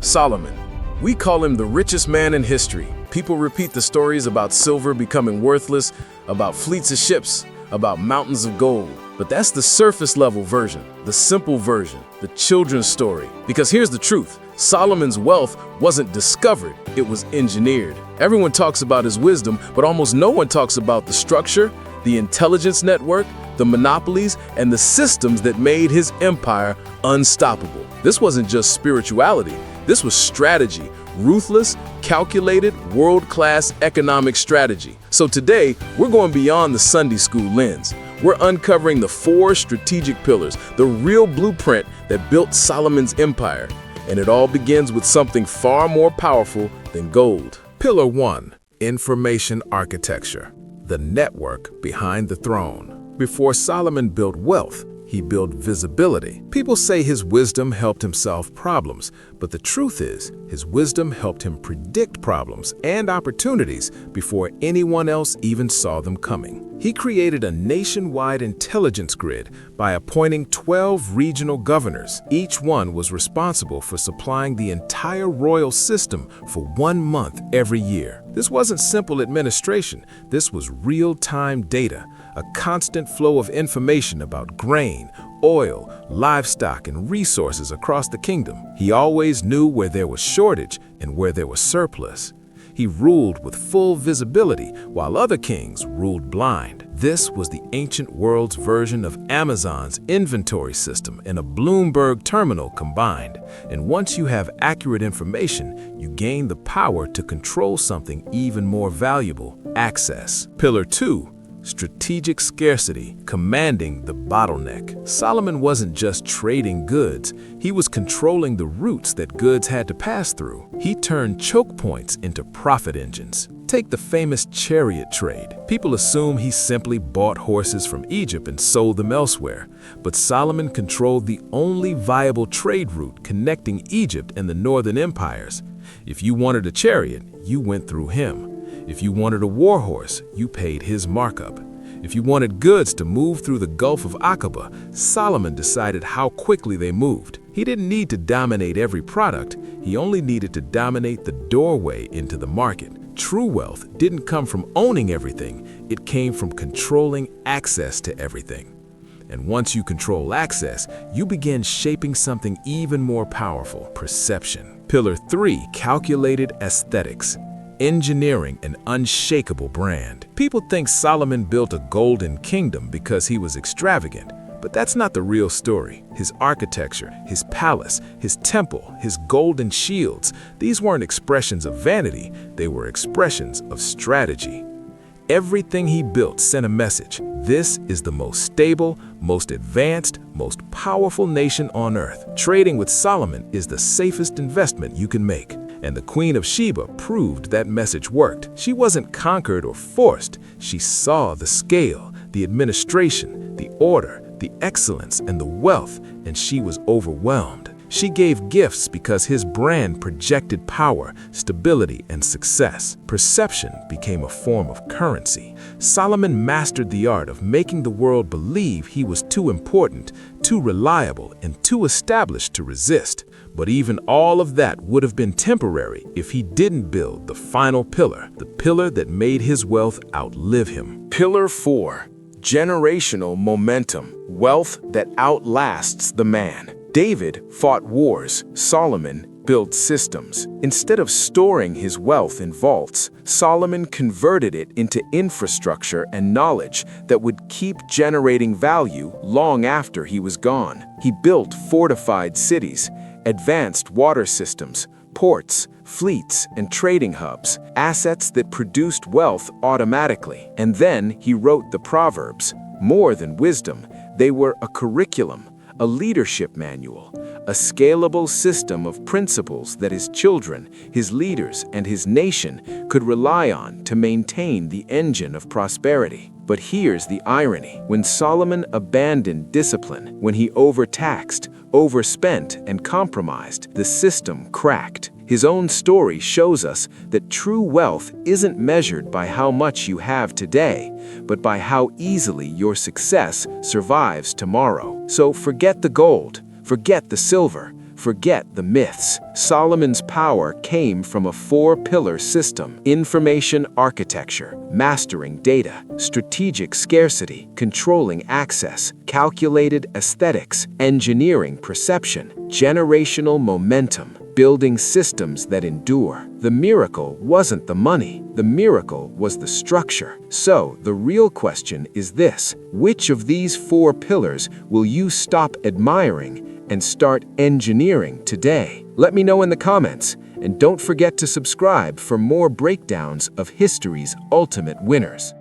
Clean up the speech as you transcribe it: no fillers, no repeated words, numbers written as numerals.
Solomon. We call him the richest man in history. People repeat the stories about silver becoming worthless, about fleets of ships, about mountains of gold. But that's the surface level version, the simple version, the children's story. Because here's the truth. Solomon's wealth wasn't discovered, it was engineered. Everyone talks about his wisdom, but almost no one talks about the structure, the intelligence network, the monopolies, and the systems that made his empire unstoppable. This wasn't just spirituality, this was strategy, ruthless, calculated, world-class economic strategy. So today, we're going beyond the Sunday school lens. We're uncovering the 4 strategic pillars, the real blueprint that built Solomon's empire. And it all begins with something far more powerful than gold. Pillar 1. Information architecture, the network behind the throne. Before Solomon built wealth, he built visibility. People say his wisdom helped him solve problems, but the truth is, his wisdom helped him predict problems and opportunities before anyone else even saw them coming. He created a nationwide intelligence grid by appointing 12 regional governors. Each one was responsible for supplying the entire royal system for 1 month every year. This wasn't simple administration. This was real-time data, a constant flow of information about grain, oil, livestock, and resources across the kingdom. He always knew where there was shortage and where there was surplus. He ruled with full visibility, while other kings ruled blind. This was the ancient world's version of Amazon's inventory system and a Bloomberg terminal combined. And once you have accurate information, you gain the power to control something even more valuable: access. Pillar 2. Strategic scarcity, commanding the bottleneck. Solomon wasn't just trading goods, he was controlling the routes that goods had to pass through. He turned choke points into profit engines. Take the famous chariot trade. People assume he simply bought horses from Egypt and sold them elsewhere. But Solomon controlled the only viable trade route connecting Egypt and the northern empires. If you wanted a chariot, you went through him. If you wanted a war horse, you paid his markup. If you wanted goods to move through the Gulf of Aqaba, Solomon decided how quickly they moved. He didn't need to dominate every product, he only needed to dominate the doorway into the market. True wealth didn't come from owning everything, it came from controlling access to everything. And once you control access, you begin shaping something even more powerful: perception. Pillar 3. Calculated aesthetics. Engineering an unshakable brand. People think Solomon built a golden kingdom because he was extravagant, but that's not the real story. His architecture, his palace, his temple, his golden shields, these weren't expressions of vanity, they were expressions of strategy. Everything he built sent a message. This is the most stable, most advanced, most powerful nation on earth. Trading with Solomon is the safest investment you can make. And the Queen of Sheba proved that message worked. She wasn't conquered or forced. She saw the scale, the administration, the order, the excellence, and the wealth, and she was overwhelmed. She gave gifts because his brand projected power, stability, and success. Perception became a form of currency. Solomon mastered the art of making the world believe he was too important, too reliable, and too established to resist. But even all of that would have been temporary if he didn't build the final pillar, the pillar that made his wealth outlive him. Pillar 4. Generational momentum, wealth that outlasts the man. David fought wars, Solomon built systems. Instead of storing his wealth in vaults, Solomon converted it into infrastructure and knowledge that would keep generating value long after he was gone. He built fortified cities, advanced water systems, ports, fleets, and trading hubs, assets that produced wealth automatically. And then he wrote the Proverbs. More than wisdom, they were a curriculum, a leadership manual, a scalable system of principles that his children, his leaders, and his nation could rely on to maintain the engine of prosperity. But here's the irony. When Solomon abandoned discipline, when he overtaxed, overspent, and compromised, the system cracked. His own story shows us that true wealth isn't measured by how much you have today, but by how easily your success survives tomorrow. So forget the gold, forget the silver, Forget the myths. Solomon's power came from a four-pillar system: information architecture, mastering data, strategic scarcity, controlling access, calculated aesthetics, engineering perception, generational momentum, building systems that endure. The miracle wasn't the money. The miracle was the structure. So, the real question is this: which of these four pillars will you stop admiring and start engineering today? Let me know in the comments, and don't forget to subscribe for more breakdowns of history's ultimate winners.